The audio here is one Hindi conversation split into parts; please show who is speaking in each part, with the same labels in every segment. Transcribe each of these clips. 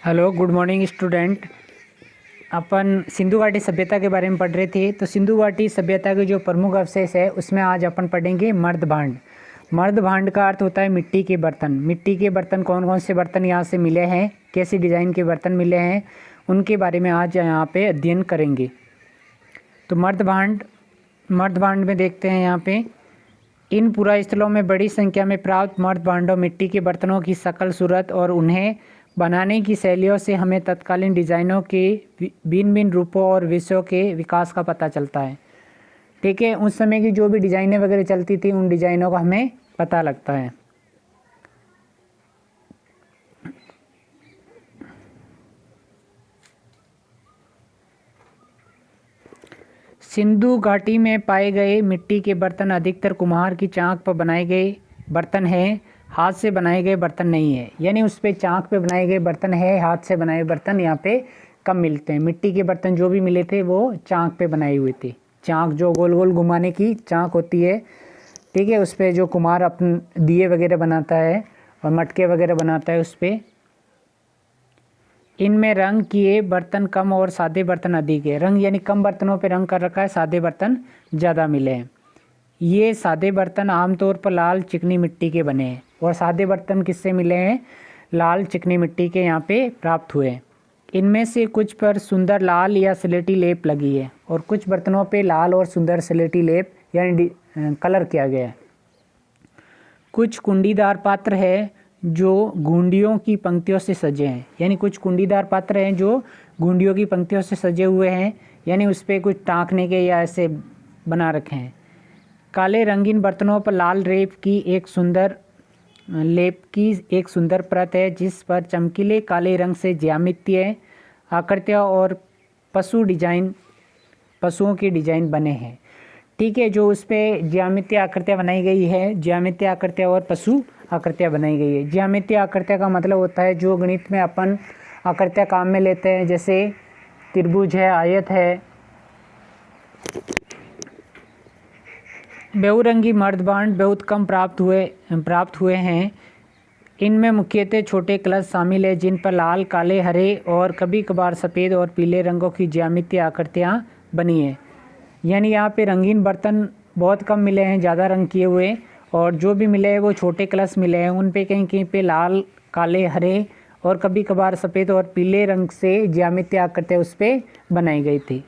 Speaker 1: Hello, good morning student. अपन सिंधु घाटी सभ्यता के बारे में पढ़ रहे थे। तो सिंधु घाटी सभ्यता के जो प्रमुख अवशेष है उसमें आज अपन पढ़ेंगे मर्द भांड। मर्द भांड का अर्थ होता है मिट्टी के बर्तन। मिट्टी के बर्तन कौन कौन से बर्तन यहाँ से मिले हैं, कैसे डिज़ाइन के बर्तन मिले हैं, उनके बारे में आज यहाँ पे अध्ययन करेंगे। तो मर्द भांड में देखते हैं यहाँ पे, इन पुरास्थलों में बड़ी संख्या में प्राप्त मर्द भांडों मिट्टी के बर्तनों की शकल सूरत और उन्हें बनाने की शैलियों से हमें तत्कालीन डिज़ाइनों के भिन्न भिन्न रूपों और विषयों के विकास का पता चलता है। ठीक है, उस समय की जो भी डिज़ाइनें वगैरह चलती थी उन डिज़ाइनों का हमें पता लगता है। सिंधु घाटी में पाए गए मिट्टी के बर्तन अधिकतर कुम्हार की चाक पर बनाए गए बर्तन हैं, हाथ से बनाए गए बर्तन नहीं है। यानी उस पर चाक पे बनाए गए बर्तन है, हाथ से बनाए बर्तन यहाँ पे कम मिलते हैं। मिट्टी के बर्तन जो भी मिले थे वो चाक पे बनाए हुए थे। चाक जो गोल गोल घुमाने की चाक होती है, ठीक है, उस पर जो कुम्हार अपन दिए वगैरह बनाता है और मटके वगैरह बनाता है उस पर। इनमें रंग किए बर्तन कम और सादे बर्तन अधिक है। रंग यानी कम बर्तनों पे रंग कर रखा है, सादे बर्तन ज़्यादा मिले हैं। ये सादे बर्तन आमतौर पर लाल चिकनी मिट्टी के बने हैं और सादे बर्तन किससे मिले हैं, लाल चिकनी मिट्टी के यहाँ पे प्राप्त हुए हैं। इनमें से कुछ पर सुंदर लाल या स्लेटी लेप लगी है और कुछ बर्तनों पे लाल और सुंदर स्लेटी लेप यानी कलर किया गया है। कुछ कुंडीदार पात्र है जो घुंडियों की पंक्तियों से सजे हैं। यानी कुछ कुंडीदार पात्र हैं जो घुंडियों की पंक्तियों से सजे हुए हैं, यानी उस पर कुछ टाँकने के या ऐसे बना रखे हैं। काले रंगीन बर्तनों पर लाल लेप की एक सुंदर परत है जिस पर चमकीले काले रंग से ज्यामितीय आकृतियाँ और पशुओं की डिजाइन बने हैं। ठीक है, जो उस पर ज्यामितीय आकृतियाँ बनाई गई है, ज्यामितीय आकृतियाँ और पशु आकृतियाँ बनाई गई है। ज्यामितीय आकृतियाँ का मतलब होता है जो गणित में अपन आकृतियाँ काम में लेते हैं, जैसे त्रिभुज है, आयत है। बहुरंगी मर्द भांड बहुत कम प्राप्त हुए हैं। इनमें मुख्यतः छोटे कलश शामिल है जिन पर लाल, काले, हरे और कभी कभार सफ़ेद और पीले रंगों की ज्यामितीय आकृतियाँ बनी है। यानी यहाँ पे रंगीन बर्तन बहुत कम मिले हैं, ज़्यादा रंग किए हुए, और जो भी मिले हैं वो छोटे कलश मिले हैं। उन पे कहीं कहीं पे लाल, काले, हरे और कभी कभार सफ़ेद और पीले रंग से ज्यामितीय आकृतियाँ उस पर बनाई गई थी।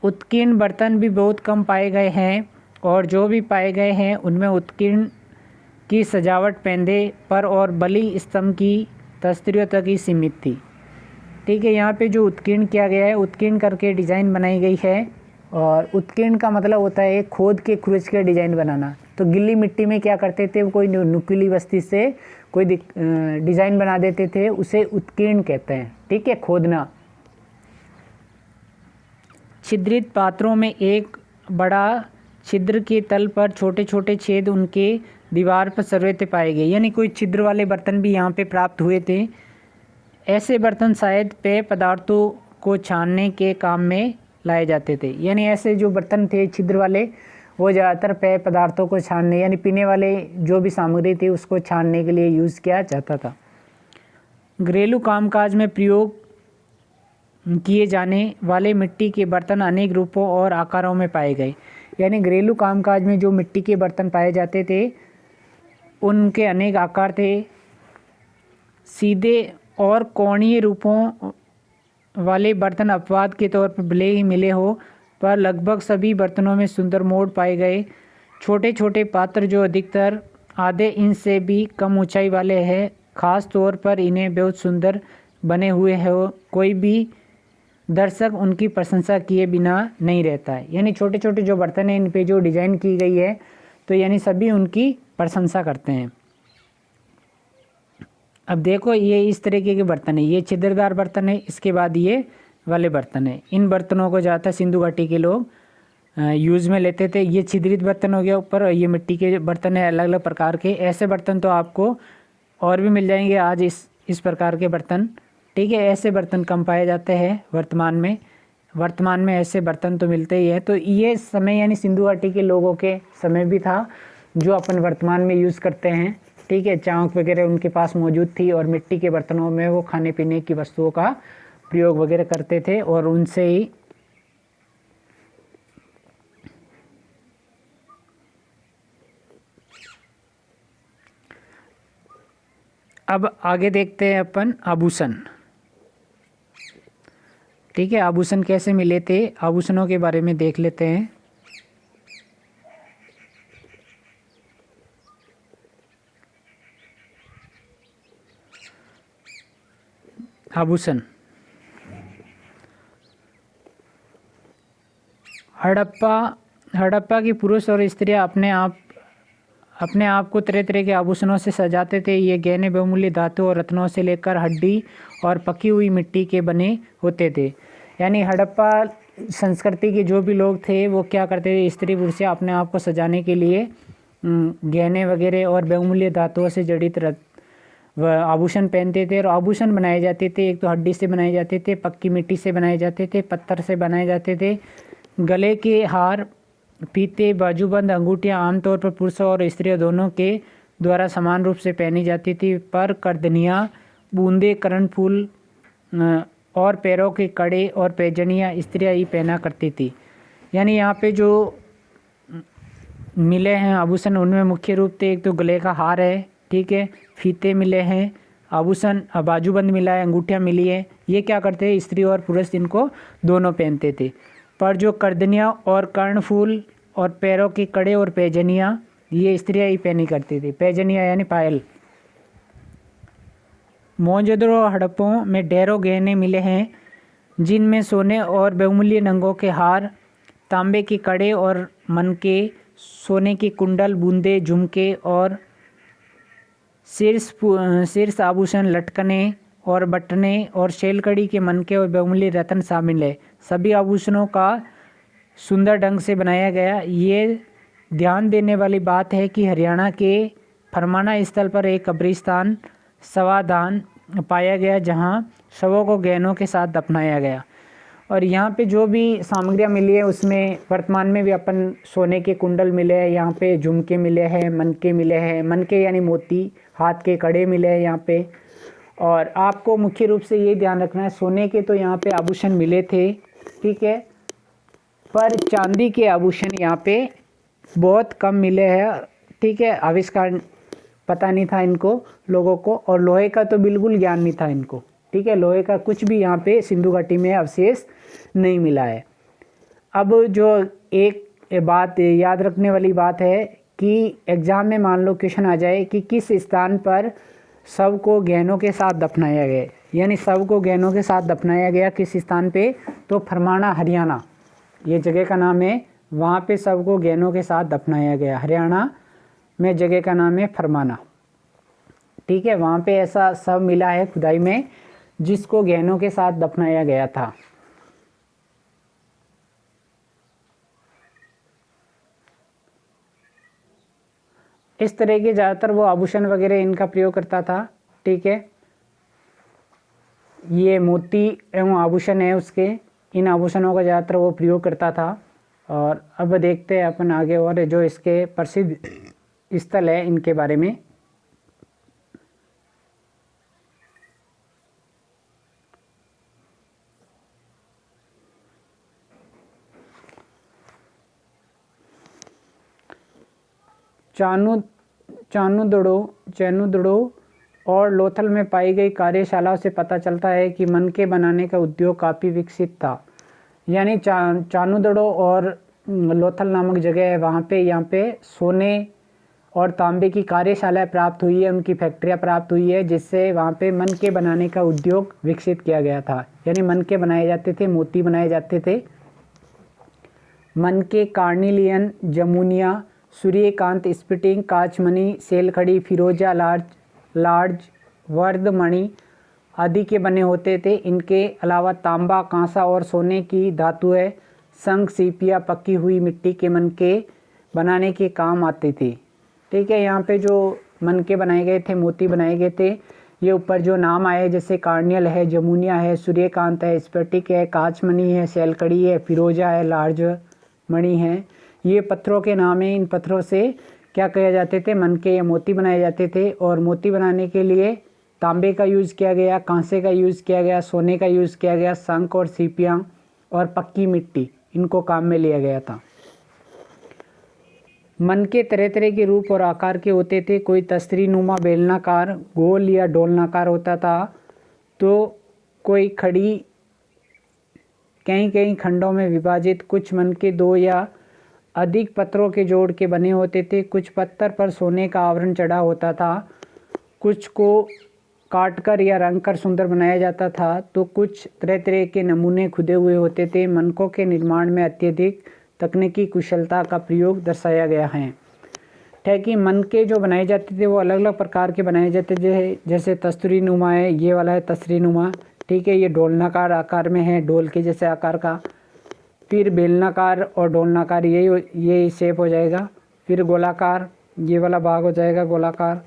Speaker 1: उत्कीर्ण बर्तन भी बहुत कम पाए गए हैं और जो भी पाए गए हैं उनमें उत्कीर्ण की सजावट पेंदे पर और बलि स्तंभ की तस्वीरों तक ही सीमित थी। ठीक है, यहाँ पे जो उत्कीर्ण किया गया है, उत्कीर्ण करके डिज़ाइन बनाई गई है। और उत्कीर्ण का मतलब होता है खोद के खुरच के डिज़ाइन बनाना। तो गिल्ली मिट्टी में क्या करते थे, कोई नुकीली वस्तु से कोई डिज़ाइन बना देते थे, उसे उत्कीर्ण कहते हैं। ठीक है, खोदना। छिद्रित पात्रों में एक बड़ा छिद्र के तल पर छोटे छोटे छेद उनके दीवार पर सर्वत्र पाए गए। यानी कोई छिद्र वाले बर्तन भी यहाँ पे प्राप्त हुए थे। ऐसे बर्तन शायद पेय पदार्थों को छानने के काम में लाए जाते थे। यानी ऐसे जो बर्तन थे छिद्र वाले, वो ज़्यादातर पेय पदार्थों को छानने यानी पीने वाले जो भी सामग्री थी उसको छानने के लिए यूज़ किया जाता था। घरेलू कामकाज में प्रयोग किए जाने वाले मिट्टी के बर्तन अनेक रूपों और आकारों में पाए गए। यानी घरेलू कामकाज में जो मिट्टी के बर्तन पाए जाते थे उनके अनेक आकार थे। सीधे और कोणीय रूपों वाले बर्तन अपवाद के तौर पर भले ही मिले हो, पर लगभग सभी बर्तनों में सुंदर मोड़ पाए गए। छोटे छोटे पात्र जो अधिकतर आधे इंच से भी कम ऊंचाई वाले हैं, खास तौर पर इन्हें बहुत सुंदर बने हुए हो, कोई भी दर्शक उनकी प्रशंसा किए बिना नहीं रहता है। यानी छोटे छोटे जो बर्तन हैं इन पे जो डिज़ाइन की गई है तो यानी सभी उनकी प्रशंसा करते हैं। अब देखो, ये इस तरीके के बर्तन है, ये छिद्रदार बर्तन है, इसके बाद ये वाले बर्तन है। इन बर्तनों को ज़्यादातर सिंधु घाटी के लोग यूज़ में लेते थे। ये छिद्रित बर्तन हो गया ऊपर, ये मिट्टी के बर्तन है अलग अलग प्रकार के। ऐसे बर्तन तो आपको और भी मिल जाएंगे आज इस प्रकार के बर्तन। ठीक है, ऐसे बर्तन कम पाए जाते हैं वर्तमान में ऐसे बर्तन तो मिलते ही हैं। तो ये समय यानी सिंधु घाटी के लोगों के समय भी था जो अपन वर्तमान में यूज़ करते हैं। ठीक है, चाक वगैरह उनके पास मौजूद थी और मिट्टी के बर्तनों में वो खाने पीने की वस्तुओं का प्रयोग वगैरह करते थे और उनसे ही अब आगे देखते हैं अपन आभूषण। ठीक है, आभूषण कैसे मिले थे, आभूषणों के बारे में देख लेते हैं। आभूषण हड़प्पा की पुरुष और स्त्रियां अपने आप को तरह तरह के आभूषणों से सजाते थे। ये गहने बहुमूल्य धातु और रत्नों से लेकर हड्डी और पकी हुई मिट्टी के बने होते थे। यानी हड़प्पा संस्कृति के जो भी लोग थे वो क्या करते थे, स्त्री पुरुष अपने आप को सजाने के लिए गहने वगैरह और बहुमूल्य धातुओं से जड़ित आभूषण पहनते थे। और आभूषण बनाए जाते थे, एक तो हड्डी से बनाए जाते थे, पक्की मिट्टी से बनाए जाते थे, पत्थर से बनाए जाते थे। गले के हार, फीते, बाजूबंद, अंगूठियाँ आमतौर पर पुरुषों और स्त्रियों दोनों के द्वारा समान रूप से पहनी जाती थी। पर करदनियाँ, बूंदे, कर्णफूल और पैरों के कड़े और पैजनियाँ स्त्रियाँ ही पहना करती थी। यानी यहाँ पे जो मिले हैं आभूषण उनमें मुख्य रूप से एक तो गले का हार है, ठीक है, फीते मिले हैं, आभूषण बाजूबंद मिला है, अंगूठियाँ मिली है। ये क्या करते हैं, स्त्री और पुरुष इनको दोनों पहनते थे। पर जो करदनियाँ और कर्णफूल और पैरों के कड़े और पैजनियाँ ये स्त्रियाँ ही पहनी करती थी। पैजनियाँ यानी पायल। मोहनजोदड़ो और हड़प्पों में ढेरों गहने मिले हैं जिनमें सोने और बहुमूल्य नंगों के हार, तांबे के कड़े और मनके, सोने के कुंडल, बूंदे, झुमके और शीर्ष आभूषण, लटकने और बटने और शैलकड़ी के मनके और बहुमूल्य रत्न शामिल है। सभी आभूषणों का सुंदर ढंग से बनाया गया। ये ध्यान देने वाली बात है कि हरियाणा के फरमाना स्थल पर एक कब्रिस्तान शवादान पाया गया जहां शवों को गहनों के साथ दफनाया गया। और यहाँ पे जो भी सामग्रियाँ मिली है उसमें वर्तमान में भी अपन सोने के कुंडल मिले हैं, यहाँ पे झुमके मिले हैं, मनके मिले हैं, मनके यानी मोती, हाथ के कड़े मिले हैं यहाँ पे। और आपको मुख्य रूप से ये ध्यान रखना है, सोने के तो यहाँ पे आभूषण मिले थे, ठीक है, पर चांदी के आभूषण यहाँ पे बहुत कम मिले हैं, ठीक है। आविष्कार पता नहीं था इनको लोगों को, और लोहे का तो बिल्कुल ज्ञान नहीं था इनको, ठीक है। लोहे का कुछ भी यहाँ पे सिंधु घाटी में अवशेष नहीं मिला है। अब जो एक बात याद रखने वाली बात है कि एग्ज़ाम में मान लो क्वेश्चन आ जाए कि किस स्थान पर शव को गहनों के साथ दफनाया गया, यानी शव को गहनों के साथ दफनाया गया किस स्थान पे, तो फरमाना हरियाणा ये जगह का नाम है। वहाँ पे शव को गहनों के साथ दफनाया गया, हरियाणा में जगह का नाम है फरमाना, ठीक है। वहाँ पे ऐसा शव मिला है खुदाई में जिसको गहनों के साथ दफनाया गया था। इस तरह के ज़्यादातर वो आभूषण वगैरह इनका प्रयोग करता था, ठीक है। ये मोती एवं आभूषण है उसके, इन आभूषणों का ज़्यादातर वो प्रयोग करता था। और अब देखते हैं अपन आगे और जो इसके प्रसिद्ध स्थल है इनके बारे में। चैनुदड़ो और लोथल में पाई गई कार्यशालाओं से पता चलता है कि मनके बनाने का उद्योग काफ़ी विकसित था। यानी चानुदड़ो और लोथल नामक जगह है, वहाँ पे यहाँ पे सोने और तांबे की कार्यशालाएं प्राप्त हुई है, उनकी फैक्ट्रियाँ प्राप्त हुई है, जिससे वहाँ पे मनके बनाने का उद्योग विकसित किया गया था। यानी मनके बनाए जाते थे, मोती बनाए जाते थे। मनके कार्निलियन, जमुनिया, सूर्यकांत, स्फटिक, काचमणि, सेलखड़ी, फिरोजा, लार्ज, वर्धमणि आदि के बने होते थे। इनके अलावा तांबा, कांसा और सोने की धातुएं, शंख, सीपियाँ, पकी हुई मिट्टी के मनके बनाने के काम आते थे, ठीक है। यहाँ पे जो मनके बनाए गए थे, मोती बनाए गए थे, ये ऊपर जो नाम आए जैसे कार्नियल है, जमुनिया है, सूर्यकांत है, स्फटिक है, काचमणि है, सेलखड़ी है, फिरोजा है, लार्ज मणि है, ये पत्थरों के नाम हैं। इन पत्थरों से क्या किए जाते थे, मनके या मोती बनाए जाते थे। और मोती बनाने के लिए तांबे का यूज़ किया गया, कांसे का यूज़ किया गया, सोने का यूज़ किया गया, शंख और सीपियाँ और पक्की मिट्टी, इनको काम में लिया गया था। मनके तरह तरह के रूप और आकार के होते थे। कोई तस्तरी नुमा बेलनाकार, गोल या डोलनाकार होता था, तो कोई खड़ी कई कई खंडों में विभाजित। कुछ मनके 2 या अधिक पत्थरों के जोड़ के बने होते थे। कुछ पत्थर पर सोने का आवरण चढ़ा होता था, कुछ को काटकर या रंगकर सुंदर बनाया जाता था, तो कुछ तरह तरह के नमूने खुदे हुए होते थे। मनकों के निर्माण में अत्यधिक तकनीकी कुशलता का प्रयोग दर्शाया गया है कि मनके जो बनाए जाते थे वो अलग अलग प्रकार के बनाए जाते थे। जैसे तस्तरी नुमा है, ये वाला है तस्तरी नुमा, ठीक है, ये डोलनाकार आकार में है, डोल के जैसे आकार का। फिर बेलनाकार और डोलनाकार, ये शेप हो जाएगा। फिर गोलाकार, ये वाला भाग हो जाएगा गोलाकार,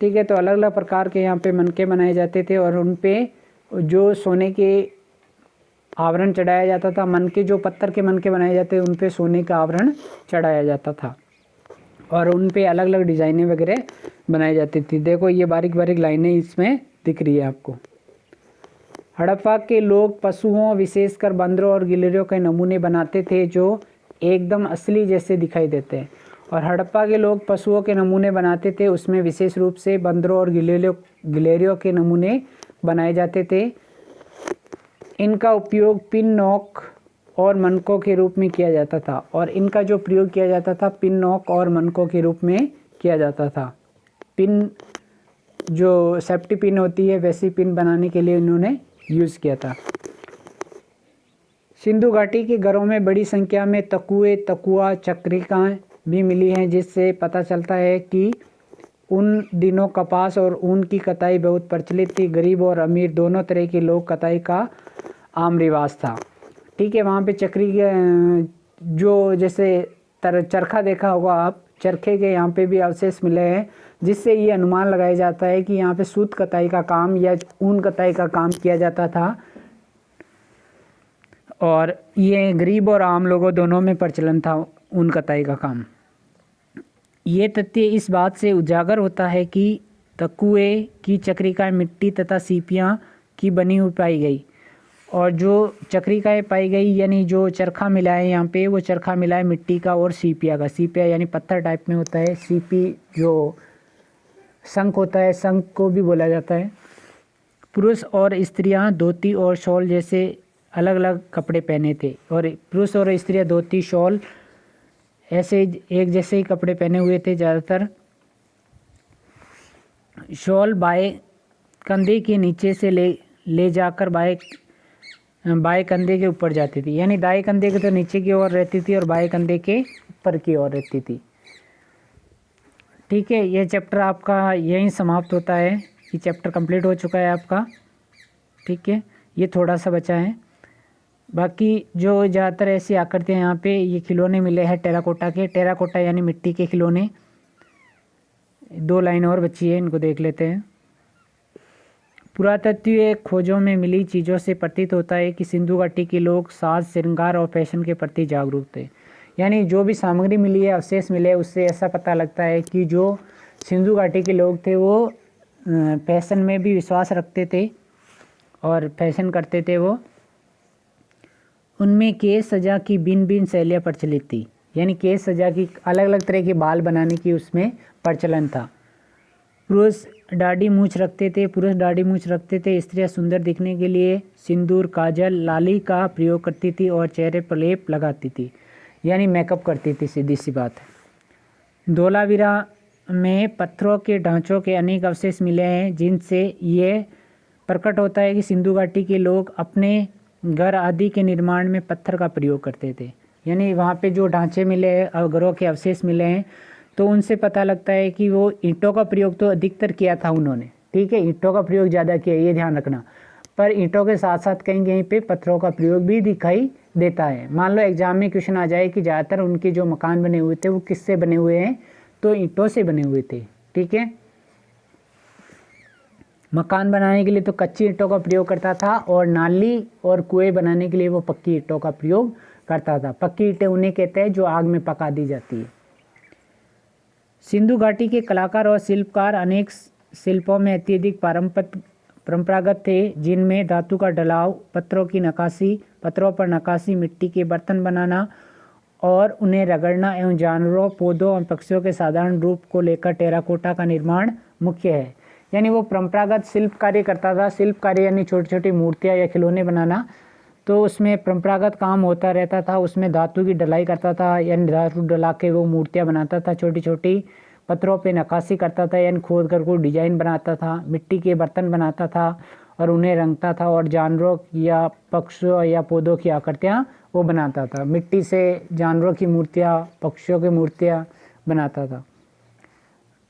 Speaker 1: ठीक है। तो अलग अलग प्रकार के यहाँ पे मनके बनाए जाते थे और उन पे जो सोने के आवरण चढ़ाया जाता था। मनके जो पत्थर के मनके बनाए जाते उन पे सोने का आवरण चढ़ाया जाता था और उन पे अलग अलग डिज़ाइनें वगैरह बनाई जाती थी। देखो ये बारीक बारीक लाइनें इसमें दिख रही है आपको। हड़प्पा के लोग पशुओं, विशेषकर बंदरों और गिलहरियों के नमूने बनाते थे जो एकदम असली जैसे दिखाई देते हैं। और हड़प्पा के लोग पशुओं के नमूने बनाते थे, उसमें विशेष रूप से बंदरों और गिलहरियों के नमूने बनाए जाते थे। इनका उपयोग पिन, नोक और मनकों के रूप में किया जाता था। और इनका जो प्रयोग किया जाता था पिन, नोक और मनकों के रूप में किया जाता था। पिन जो सेफ्टी पिन होती है वैसी पिन बनाने के लिए इन्होंने यूज़ किया था। सिंधु घाटी के घरों में बड़ी संख्या में तकुए, तकुआ, चक्रिकाएँ भी मिली हैं, जिससे पता चलता है कि उन दिनों कपास और ऊन की कताई बहुत प्रचलित थी। गरीब और अमीर दोनों तरह के लोग कताई का आम रिवाज था, ठीक है। वहाँ पे चक्री जो जैसे चरखा देखा होगा आप, चरखे के यहाँ पे भी अवशेष मिले हैं, जिससे ये अनुमान लगाया जाता है कि यहाँ पे सूत कताई का काम या ऊन कताई का काम किया जाता था। और ये गरीब और आम लोगों दोनों में प्रचलन था ऊन कताई का काम। ये तथ्य इस बात से उजागर होता है कि तकुए की चक्रिकाएँ मिट्टी तथा सीपियाँ की बनी हुई पाई गई। और जो चक्रिकाएँ पाई गई यानी जो चरखा मिला है यहाँ पे, वो चरखा मिला है मिट्टी का और सीपिया का। सीपिया यानी पत्थर टाइप में होता है, सीपी जो शंख होता है, शंख को भी बोला जाता है। पुरुष और स्त्रियाँ धोती और शॉल जैसे अलग अलग कपड़े पहने थे। और पुरुष और स्त्रियाँ धोती, शॉल ऐसे एक जैसे ही कपड़े पहने हुए थे। ज़्यादातर शॉल बाएं कंधे के नीचे से ले जाकर बाएं कंधे के ऊपर जाती थी, यानी दाएं कंधे के तो नीचे की ओर रहती थी और बाएं कंधे के ऊपर की ओर रहती थी, ठीक है। यह चैप्टर आपका यहीं समाप्त होता है। ये चैप्टर कंप्लीट हो चुका है आपका, ठीक है। ये थोड़ा सा बचा है। बाकी जो ज़्यादातर ऐसी आकृतियाँ यहाँ पे ये खिलौने मिले हैं टेराकोटा के। टेराकोटा यानी मिट्टी के खिलौने। 2 लाइन और बची है, इनको देख लेते हैं। पुरातत्वीय खोजों में मिली चीज़ों से प्रतीत होता है कि सिंधु घाटी के लोग साज, श्रृंगार और फैशन के प्रति जागरूक थे। यानी जो भी सामग्री मिली है, अवशेष मिले, उससे ऐसा पता लगता है कि जो सिंधु घाटी के लोग थे वो फैशन में भी विश्वास रखते थे और फैशन करते थे। वो उनमें केस सजा की भिन्न भिन्न शैलियाँ प्रचलित थी, यानी केस सजा की अलग अलग तरह के बाल बनाने की उसमें प्रचलन था। पुरुष दाढ़ी मूछ रखते थे। स्त्रियाँ सुंदर दिखने के लिए सिंदूर, काजल, लाली का प्रयोग करती थी और चेहरे पर लेप लगाती थी, यानी मेकअप करती थी, सीधी सी बात है। धोलावीरा में पत्थरों के ढांचों के अनेक अवशेष मिले हैं, जिनसे ये प्रकट होता है कि सिंधु घाटी के लोग अपने घर आदि के निर्माण में पत्थर का प्रयोग करते थे। यानी वहाँ पे जो ढांचे मिले हैं और घरों के अवशेष मिले हैं, तो उनसे पता लगता है कि वो ईंटों का प्रयोग तो अधिकतर किया था उन्होंने, ठीक है। ईंटों का प्रयोग ज़्यादा किया, ये ध्यान रखना। पर ईंटों के साथ साथ कहीं कहीं पे पत्थरों का प्रयोग भी दिखाई देता है। मान लो एग्जाम में क्वेश्चन आ जाए कि ज़्यादातर उनके जो मकान बने हुए थे वो किससे बने हुए हैं, तो ईंटों से बने हुए थे, ठीक है। मकान बनाने के लिए तो कच्ची ईंटों का प्रयोग करता था और नाली और कुएं बनाने के लिए वो पक्की ईंटों का प्रयोग करता था। पक्की ईंटें उन्हें कहते हैं जो आग में पका दी जाती है। सिंधु घाटी के कलाकार और शिल्पकार अनेक शिल्पों में अत्यधिक परंपरागत थे, जिनमें धातु का ढलाव, पत्थरों पर नक्काशी, मिट्टी के बर्तन बनाना और उन्हें रगड़ना एवं जानवरों, पौधों और पक्षियों के साधारण रूप को लेकर टेराकोटा का निर्माण मुख्य है। यानी वो परंपरागत शिल्प कार्य करता था। शिल्प कार्य यानी छोटी छोटी मूर्तियाँ या खिलौने बनाना, तो उसमें परंपरागत काम होता रहता था। उसमें धातु की ढलाई करता था, यानी धातु डला के वो मूर्तियाँ बनाता था। छोटी छोटी पत्थरों पे नक्काशी करता था, यानी खोद कर को डिजाइन बनाता था। मिट्टी के बर्तन बनाता था और उन्हें रंगता था, और जानवरों या पक्षियों या पौधों की आकृतियाँ वो बनाता था। मिट्टी से जानवरों की मूर्तियाँ, पक्षियों की मूर्तियाँ बनाता था।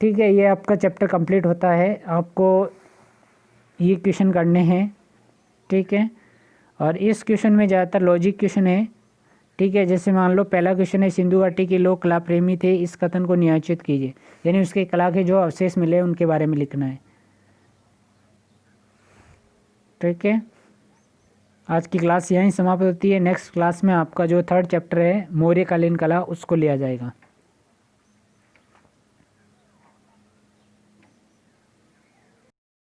Speaker 1: ठीक है, ये आपका चैप्टर कंप्लीट होता है। आपको ये क्वेश्चन करने हैं, ठीक है। और इस क्वेश्चन में ज़्यादातर लॉजिक क्वेश्चन है, ठीक है। जैसे मान लो पहला क्वेश्चन है, सिंधु घाटी के लोग कला प्रेमी थे, इस कथन को न्यायोचित कीजिए। यानी उसके कला के जो अवशेष मिले उनके बारे में लिखना है, ठीक है। आज की क्लास यहीं समाप्त होती है। नेक्स्ट क्लास में आपका जो 3rd चैप्टर है मौर्यकालीन कला, उसको लिया जाएगा।